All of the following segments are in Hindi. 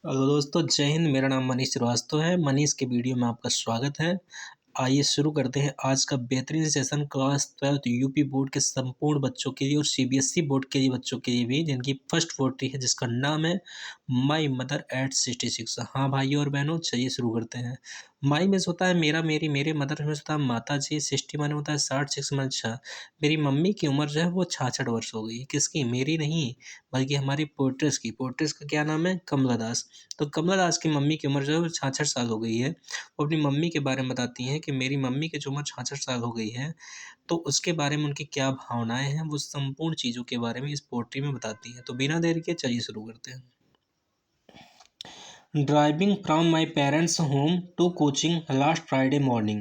हेलो दोस्तों, जय हिंद। मेरा नाम मनीष श्रीवास्तव है। मनीष के वीडियो में आपका स्वागत है। आइए शुरू करते हैं आज का बेहतरीन session class 12th UP board के संपूर्ण बच्चों के लिए और सीबीएसई बोर्ड के लिए बच्चों के लिए भी, जिनकी फर्स्ट 40 है, जिसका नाम है माई मदर एट 66। हाँ भाइयों और बहनों, चलिए शुरू करते हैं। माई में होता है मेरा, मेरी, मेरे। मदर में होता है माता जी। 60 माने होता है 60, 6 माने 6। मेरी मम्मी की उम्र जो है वो 66 वर्ष हो गई। किसकी? मेरी नहीं, बल्कि हमारी पोर्ट्रेस की। पोर्ट्रेस का क्या नाम है? कमला दास। तो कमला दास की मम्मी की उम्र जो है वो 66 साल हो गई है। वो अपनी मम्मी के बारे में बताती हैं कि मेरी मम्मी की जो उम्र 66 साल हो गई है, तो उसके बारे में उनकी क्या भावनाएं हैं, वो संपूर्ण चीज़ों के बारे में इस पोट्री में बताती हैं। तो बिना देर के चलिए शुरू करते हैं। Driving from my parents home to coaching last Friday morning.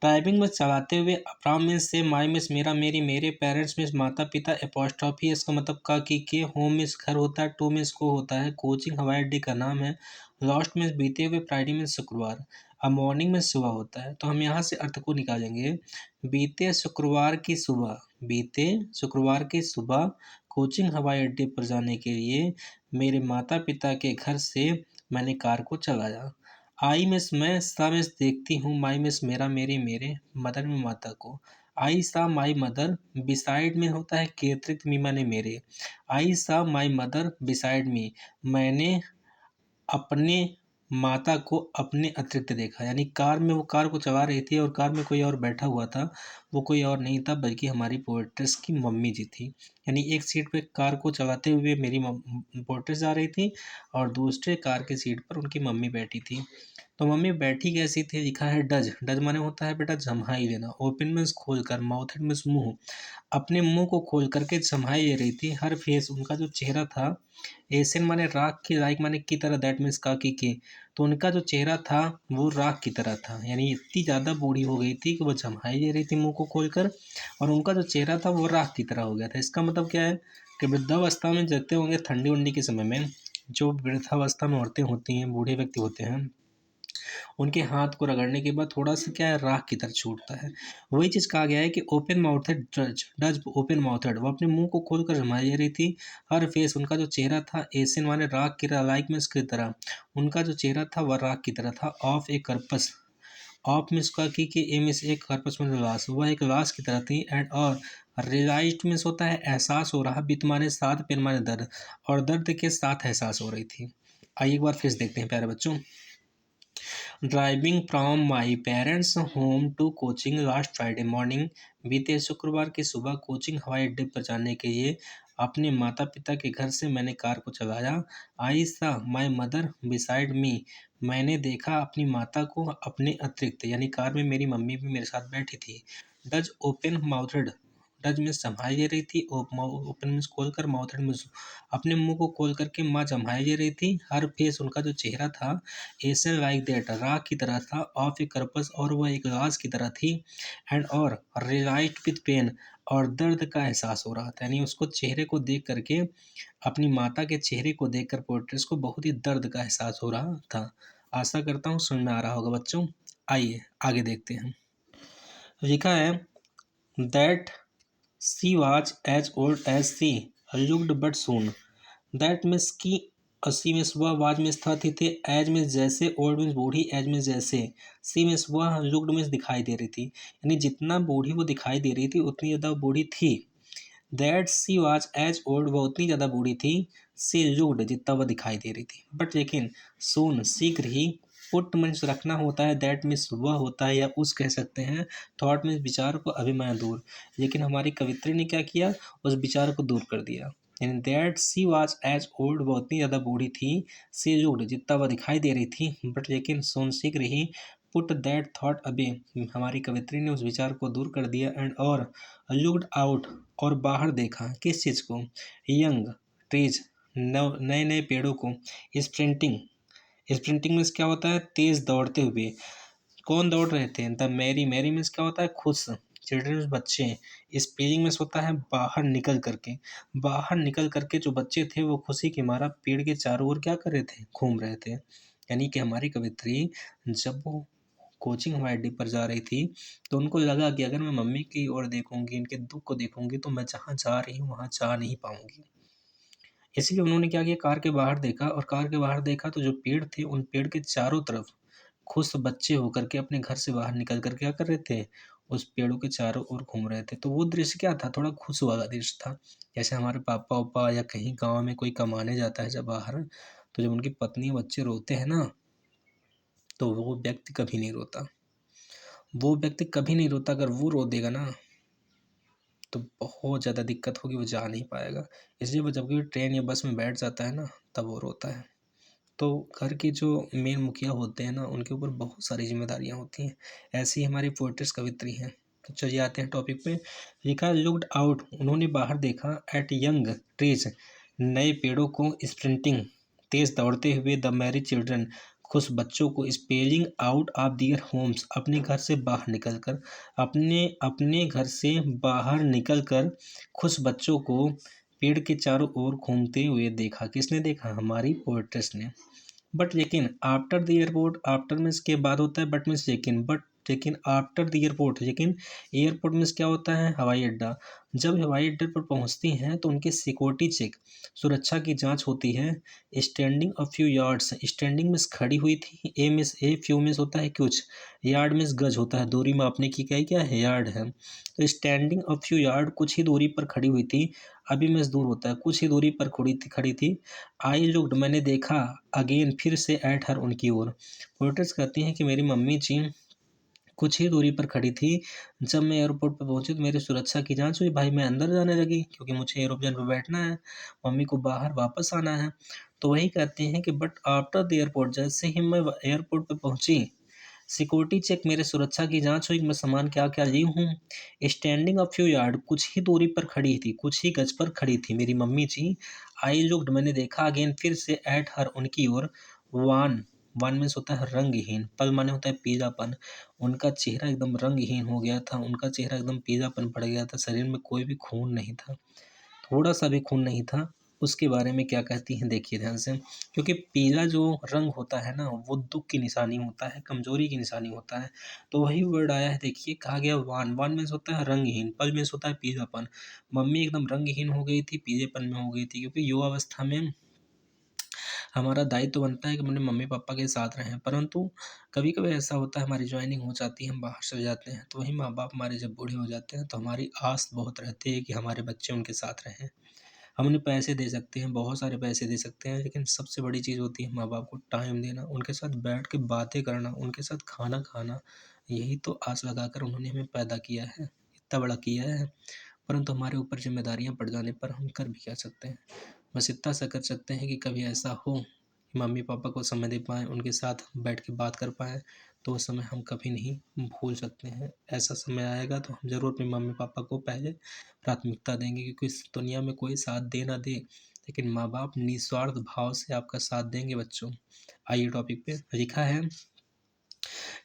Driving में चलाते हुए, फ्रॉम मीन्स से, माई मीन्स मेरा, मेरी, मेरे, पेरेंट्स मीन्स माता पिता, एपॉस्ट्रॉफी इसका मतलब का कि, होम मीन्स घर होता है, टू मीन्स को होता है, कोचिंग हवाई अड्डे का नाम है, लास्ट मीन्स बीते हुए, फ्राइडे मीन्स शुक्रवार, अब मॉर्निंग में सुबह होता है। तो हम यहाँ से अर्थ को निकालेंगे। बीते शुक्रवार की सुबह, बीते शुक्रवार की सुबह कोचिंग हवाई अड्डे पर जाने के लिए मेरे माता पिता के घर से मैंने कार को चलाया। आई मिस मैं, सा मिस देखती हूँ, माई मिस मेरा, मेरी, मेरे, मदर में माता को। आई सा माई मदर बिसाइड में होता है के अतिरिक्त, मी माने मेरे। आई सा माई मदर बिसाइड मी, मैंने अपने माता को अपने अतिरिक्त देखा। यानी कार में, वो कार को चला रही थी और कार में कोई और बैठा हुआ था। वो कोई और नहीं था बल्कि हमारी पोएट्रेस की मम्मी जी थी। यानी एक सीट पे कार को चलाते हुए मेरी पोएट्रेस जा रही थी और दूसरे कार की सीट पर उनकी मम्मी बैठी थी। तो मम्मी बैठी कैसी थी? लिखा है डज। डज माने होता है बेटा जम्हाई देना। ओपन मीन्स खोल कर, माउथ मीन्स मुंह। अपने मुंह को खोल करके जम्हाई दे रही थी। हर फेस, उनका जो चेहरा था, एशियन माने राख की, लाइक माने की तरह, दैट मीन्स का की। तो उनका जो चेहरा था वो राख की तरह था। यानी इतनी ज़्यादा बूढ़ी हो गई थी कि वो जम्हाई दे रही थी मुंह को खोलकर, और उनका जो चेहरा था वो राख की तरह हो गया था। इसका मतलब क्या है कि वृद्धावस्था में जगते होंगे ठंडी उंडी के समय में, जो वृद्धावस्था में औरतें होती हैं, बूढ़े व्यक्ति होते हैं, उनके हाथ को रगड़ने के बाद थोड़ा सा क्या है, राख की तरह छूटता है। वही चीज़ कहा गया है कि open mouthed does, does open mouthed, वो अपने मुंह को खोल कर जमाई दे रही थी। हर फेस, उनका जो चेहरा था, एशियन माने राख की तरह, लाइक में इसकी तरह, उनका जो चेहरा था वह राख की तरह था। ऑफ ए कर्पस, ऑफ में इसका की ए में से एक, कर्पस में लाश, वह एक लाश की तरह थी। एंड और रियलाइज्ड में होता है एहसास हो रहा, बित माने साथ, पेन माने दर्द, और दर्द के साथ एहसास हो रही थी। आइए एक बार फिर से देखते हैं प्यारे बच्चों। Driving from my parents home to coaching last Friday morning. बीते शुक्रवार की सुबह कोचिंग हवाई अड्डे पर जाने के लिए अपने माता पिता के घर से मैंने कार को चलाया। आई सा माई मदर बिसाइड मी, मैंने देखा अपनी माता को अपने अतिरिक्त। यानी कार में मेरी मम्मी भी मेरे साथ बैठी थी। डज ओपन माउथड, डज में संभाई दे रही थी, ओपन में खोल कर, माउथड में अपने मुंह को खोल करके माँ जम्हाई दे रही थी। हर फेस, उनका जो चेहरा था, एसन लाइक दैट, राख की तरह था। ऑफ ए कर्पस, और वह एक लाश की तरह थी। एंड और रिलाइट विथ पेन, और दर्द का एहसास हो रहा था। यानी उसको चेहरे को देख करके, अपनी माता के चेहरे को देखकर पोर्ट्रेस को बहुत ही दर्द का एहसास हो रहा था। आशा करता हूँ समझ में आ रहा होगा बच्चों। आइए आगे देखते हैं। लिखा है that she was as old as she looked but soon. That means की, सी मीन्स वह, वाज मीन्स था, थे, एज मीन्स जैसे, ओल्ड मीन्स बूढ़ी, एज मीन्स जैसे, सी मीन्स वह, लुक्ड मीन्स दिखाई दे रही थी। यानी जितना बूढ़ी वो दिखाई दे रही थी उतनी ज़्यादा बूढ़ी थी। That she was as old, वह उतनी ज़्यादा बूढ़ी थी। सी लुक्ड, जितना वह दिखाई दे रही थी। बट लेकिन सून, शीघ्र ही, पुट मीन्स रखना होता है, दैट मीन्स वह होता है, या उस कह सकते हैं, थॉट मीन्स विचार को, अभिमान दूर। लेकिन हमारी कवित्री ने क्या किया, उस विचार को दूर कर दिया। यानी that she was as old, वह उतनी ज़्यादा बूढ़ी थी। सी लुक्ड, जितना वह दिखाई दे रही थी। बट लेकिन सोन, शीघ्र ही, पुट दैट थॉट अवे, हमारी कवित्री ने उस विचार को दूर कर दिया। एंड और लुक्ड आउट, और बाहर देखा। किस चीज़ को? यंग ट्रीज, नए नए पेड़ों को। स्प्रिंटिंग, स्प्रिंटिंग मीन्स क्या होता है? तेज दौड़ते हुए। कौन दौड़ रहे थे? द मैरी, मैरी मीन्स क्या होता है? खुश। चिल्ड्रन, बच्चे। स्पेलिंग मीन्स होता है बाहर निकल करके। बाहर निकल करके जो बच्चे थे वो खुशी के मारा पेड़ के चारों ओर क्या कर रहे थे? घूम रहे थे। यानी कि हमारी कवित्री जब वो कोचिंग हवाई अड्डे पर जा रही थी तो उनको लगा कि अगर मैं मम्मी की ओर देखूंगी, इनके दुख को देखूंगी, तो मैं जहाँ जा रही हूँ वहाँ जा नहीं पाऊंगी। इसलिए उन्होंने क्या किया, कार के बाहर देखा और कार के बाहर देखा तो जो पेड़ थे, उन पेड़ के चारों तरफ खुश बच्चे होकर के अपने घर से बाहर निकल कर क्या कर रहे थे, उस पेड़ों के चारों ओर घूम रहे थे। तो वो दृश्य क्या था, थोड़ा खुश वाला दृश्य था। जैसे हमारे पापा-वापा या कहीं गाँव में कोई कमाने जाता है जब बाहर, तो जब उनकी पत्नी बच्चे रोते हैं ना, तो वो व्यक्ति कभी नहीं रोता। वो व्यक्ति कभी नहीं रोता, अगर वो रो देगा ना, तो बहुत ज़्यादा दिक्कत होगी, वो जा नहीं पाएगा। इसलिए वो जब भी ट्रेन या बस में बैठ जाता है ना, तब वो रोता है। तो घर के जो मेन मुखिया होते हैं ना, उनके ऊपर बहुत सारी ज़िम्मेदारियाँ होती हैं। ऐसी ही हमारी पोएट्स कवित्री हैं। तो चलिए आते हैं टॉपिक पे। लिखा लुक्ड आउट, उन्होंने बाहर देखा, एट यंग ट्रीज, नए पेड़ों को, स्प्रिंटिंग, तेज़ दौड़ते हुए, द मैरी चिल्ड्रन, खुश बच्चों को, spilling out of their homes, अपने घर से बाहर निकल कर, अपने अपने घर से बाहर निकल कर खुश बच्चों को पेड़ के चारों ओर घूमते हुए देखा। किसने देखा, हमारी पोएट्रेस ने। बट लेकिन after the airport, after means के बाद होता है, बट मीन्स लेकिन, बट लेकिन आफ्टर द एयरपोर्ट, लेकिन एयरपोर्ट मीन्स क्या होता है, हवाई अड्डा। जब हवाई अड्डे पर पहुंचती हैं तो उनकी सिक्योरिटी चेक, सुरक्षा की जांच होती है। Standing a few yards, standing means खड़ी हुई थी, ए मीन्स ए, फ्यू मीन्स होता है कुछ, यार्ड मीन्स गज होता है, दूरी मापने की क्या है, यार्ड है। तो स्टैंडिंग अ फ्यू यार्ड, कुछ ही दूरी पर खड़ी हुई थी। अभी मीन्स दूर होता है, कुछ ही दूरी पर खड़ी थी। आई लुक्ड, मैंने देखा, अगेन फिर से, एट हर, उनकी ओर। पोएट्स कहती हैं कि मेरी मम्मी जी कुछ ही दूरी पर खड़ी थी। जब मैं एयरपोर्ट पे पहुंची तो मेरी सुरक्षा की जांच हुई, भाई मैं अंदर जाने लगी क्योंकि मुझे एरोप्लेन पे बैठना है, मम्मी को बाहर वापस आना है। तो वही कहते हैं कि बट आफ्टर द एयरपोर्ट, जैसे ही मैं एयरपोर्ट पे पहुंची, सिक्योरिटी चेक, मेरे सुरक्षा की जांच हुई कि मैं सामान क्या क्या ली हूँ। स्टैंडिंग अ फ्यू यार्ड, कुछ ही दूरी पर खड़ी थी, कुछ ही गज पर खड़ी थी मेरी मम्मी जी। आई लुक्ड, मैंने देखा, अगेन फिर से, एट हर, उनकी ओर। वन, वन मीन्स होता है रंगहीन, पल माने होता है पीलापन। उनका चेहरा एकदम रंगहीन हो गया था, उनका चेहरा एकदम पीलापन पड़ गया था, शरीर में कोई भी खून नहीं था, थोड़ा सा भी खून नहीं था। उसके बारे में क्या कहती हैं, देखिए ध्यान से। क्योंकि पीला जो रंग होता है ना, वो दुख की निशानी होता है, कमजोरी की निशानी होता है। तो वही वर्ड आया है, देखिए, कहा गया वान, वान मीन्स होता है रंगहीन, पल मीन्स होता है पीलापन। मम्मी एकदम रंगहीन हो गई थी, पीलेपन में हो गई थी, क्योंकि युवावस्था में हमारा दायित्व बनता है कि अपने मम्मी पापा के साथ रहें, परंतु कभी कभी ऐसा होता है, हमारी ज्वाइनिंग हो जाती है, हम बाहर चले जाते हैं, तो वही माँ बाप हमारे जब बूढ़े हो जाते हैं तो हमारी आस बहुत रहती है कि हमारे बच्चे उनके साथ रहें। हम उन्हें पैसे दे सकते हैं, बहुत सारे पैसे दे सकते हैं, लेकिन सबसे बड़ी चीज़ होती है माँ बाप को टाइम देना, उनके साथ बैठ के बातें करना, उनके साथ खाना खाना। यही तो आस लगाकर उन्होंने हमें पैदा किया है, इतना बड़ा किया है। परंतु हमारे ऊपर जिम्मेदारियां पड़ जाने पर हम कर भी क्या सकते हैं। बस इतना सा कर सकते हैं कि कभी ऐसा हो कि मम्मी पापा को समय दे पाएँ, उनके साथ बैठ के बात कर पाएँ, तो वो समय हम कभी नहीं भूल सकते हैं। ऐसा समय आएगा तो हम ज़रूर अपने मम्मी पापा को पहले प्राथमिकता देंगे, क्योंकि इस दुनिया में कोई साथ दे ना दे, लेकिन माँ बाप निस्वार्थ भाव से आपका साथ देंगे बच्चों। आइए टॉपिक पे। लिखा है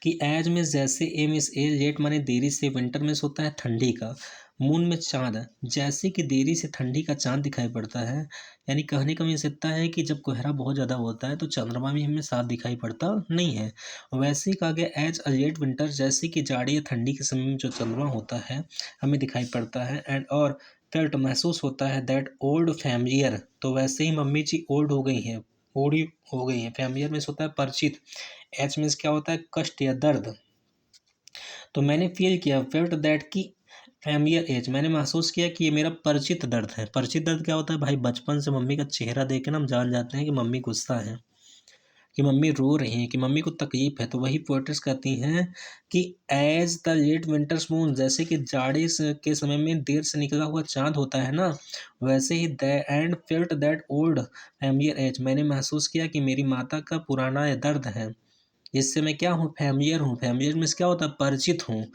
कि एज में, जैसे, ए में ए, लेट माने देरी से, विंटर में होता है ठंडी का, मून में चाँद, जैसे कि देरी से ठंडी का चाँद दिखाई पड़ता है। यानी कहने का मीन्स इतना है कि जब कोहरा बहुत ज़्यादा होता है तो चंद्रमा भी हमें साफ दिखाई पड़ता नहीं है। वैसे ही कहा गया एज अ लेट विंटर, जैसे कि जाड़े या ठंडी के समय में जो चंद्रमा होता है हमें दिखाई पड़ता है। एंड और फेल्ट, महसूस होता है, दैट ओल्ड फैमिलियर, तो वैसे ही मम्मी जी ओल्ड हो गई हैं, बूढ़ी हो गई हैं। फैमिलियर में होता है परिचित। एच मीन्स क्या होता है, कष्ट या दर्द। तो मैंने फील किया, फेल्ट दैट की फैमिलियर एज, मैंने महसूस किया कि ये मेरा परिचित दर्द है। परिचित दर्द क्या होता है भाई, बचपन से मम्मी का चेहरा देख के ना हम जान जाते हैं कि मम्मी गुस्सा है, कि मम्मी रो रही हैं, कि मम्मी को तकलीफ है। तो वही पोएट्स कहती हैं कि as the late winter's moon, जैसे कि के समय में देर से निकला हुआ चांद होता है ना, वैसे ही and felt that old familiar edge, मैंने महसूस किया कि मेरी माता का पुराना ये दर्द है, इससे मैं क्या हूँ, फैमिलियर हूँ। फैमिलियर में क्या होता है, परिचित हूँ।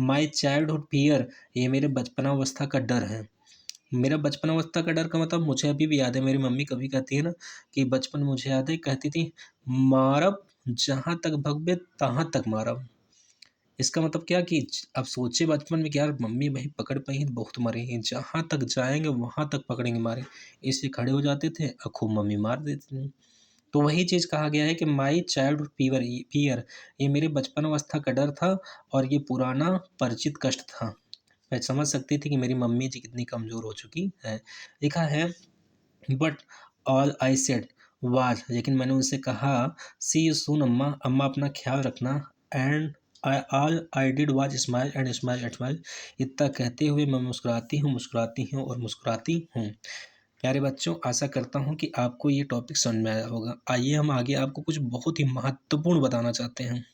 माई चाइल्डहुड फियर, ये मेरे बचपनावस्था का डर है। मेरा बचपनावस्था का डर का मतलब मुझे अभी भी याद है, मेरी मम्मी कभी कहती है ना कि बचपन मुझे याद है, कहती थी, मारब जहाँ तक भगबे तहाँ तक मारब। इसका मतलब क्या कि अब सोचे बचपन में कि यार मम्मी वहीं पकड़ पाई हैं तो बहुत मरे हैं, जहाँ तक जाएंगे वहाँ तक पकड़ेंगे मारे, इसलिए खड़े हो जाते थे और खूब मम्मी मार देती थी। तो वही चीज़ कहा गया है कि माई चाइल्डहुड फियर, ये मेरे बचपन अवस्था का डर था और ये पुराना परिचित कष्ट था। मैं समझ सकती थी कि मेरी मम्मी जी कितनी कमज़ोर हो चुकी है। लिखा है but all I said was, लेकिन मैंने उनसे कहा सी यू सून अम्मा, अम्मा अपना ख्याल रखना। And I all I did was smile and smile at smile. इतना कहते हुए मैं मुस्कुराती हूँ और मुस्कुराती हूँ। प्यारे बच्चों, आशा करता हूँ कि आपको ये टॉपिक समझ में आया होगा। आइए हम आगे आपको कुछ बहुत ही महत्वपूर्ण बताना चाहते हैं।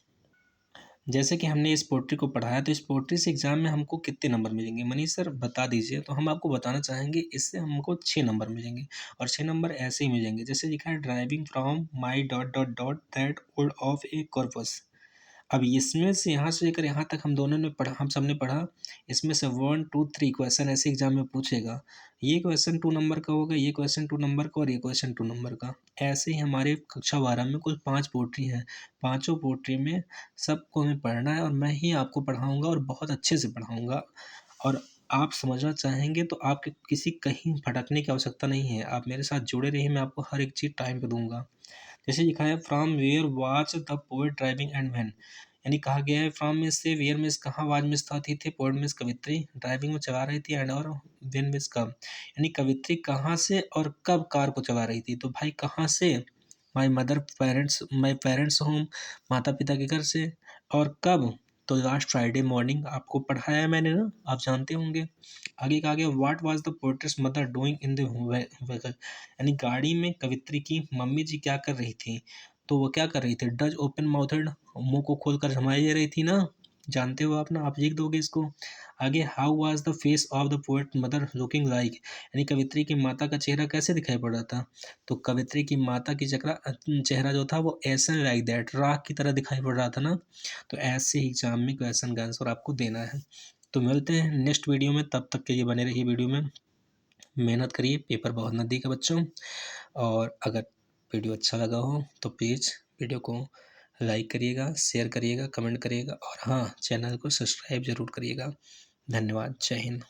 जैसे कि हमने इस पोट्री को पढ़ाया, तो इस पोट्री से एग्जाम में हमको कितने नंबर मिलेंगे? मनीष सर बता दीजिए। तो हम आपको बताना चाहेंगे, इससे हमको 6 नंबर मिलेंगे। और 6 नंबर ऐसे ही मिलेंगे जैसे लिखा है, driving from my dot dot dot that old of A corpus. अब इसमें से यहाँ से लेकर यहाँ तक हम दोनों ने पढ़ा, हम सबने पढ़ा। इसमें से 1 2 3 क्वेश्चन ऐसे एग्जाम में पूछेगा। ये क्वेश्चन 2 नंबर का होगा, ये क्वेश्चन 2 नंबर का, और ये क्वेश्चन 2 नंबर का। ऐसे ही हमारे कक्षा 12 में कुल 5 पोट्री हैं। पाँचों पोट्री में सबको हमें पढ़ना है, और मैं ही आपको पढ़ाऊँगा और बहुत अच्छे से पढ़ाऊँगा। और आप समझना चाहेंगे तो आपके किसी कहीं भटकने की आवश्यकता नहीं है। आप मेरे साथ जुड़े रहिए, मैं आपको हर एक चीज़ टाइम पे दूँगा। जैसे लिखा है, from where was the poet driving and when. यानी कहा गया है, फ्रॉम में से, वेयर में से कहाँ, वाज में से साथी थे, पोएट में से कवित्री, ड्राइविंग में चला रही थी, एंड और व्हेन में से कब। यानी कवित्री कहाँ से और कब कार को चला रही थी? तो भाई कहाँ से? माई पेरेंट्स होम, माता पिता के घर से। और कब? तो लास्ट फ्राइडे मॉर्निंग। आपको पढ़ाया है मैंने ना, आप जानते होंगे। आगे कहा गया, what was the poets mother doing in the vehicle. यानी गाड़ी में कवित्री की मम्मी जी क्या कर रही थी? तो वो क्या कर रही थी? डज ओपन माउथेड, मुंह को खोलकर हमारी दे रही थी ना। जानते हो आप ना, आप लिख दोगे इसको। आगे, how was the face of the poet mother looking like. यानी कवित्री की माता का चेहरा कैसे दिखाई पड़ रहा था? तो कवित्री की माता की चेहरा जो था वो ऐसे लाइक दैट, राख की तरह दिखाई पड़ रहा था ना। तो ऐसे ही एग्जाम में क्वेश्चन का आंसर आपको देना है। तो मिलते हैं नेक्स्ट वीडियो में, तब तक के लिए बने रहिए वीडियो में। मेहनत करिए, पेपर बहुत नज़दीक है बच्चों। और अगर वीडियो अच्छा लगा हो तो प्लीज़ वीडियो को लाइक करिएगा, शेयर करिएगा, कमेंट करिएगा, और हाँ, चैनल को सब्सक्राइब ज़रूर करिएगा। धन्यवाद। जय हिंद।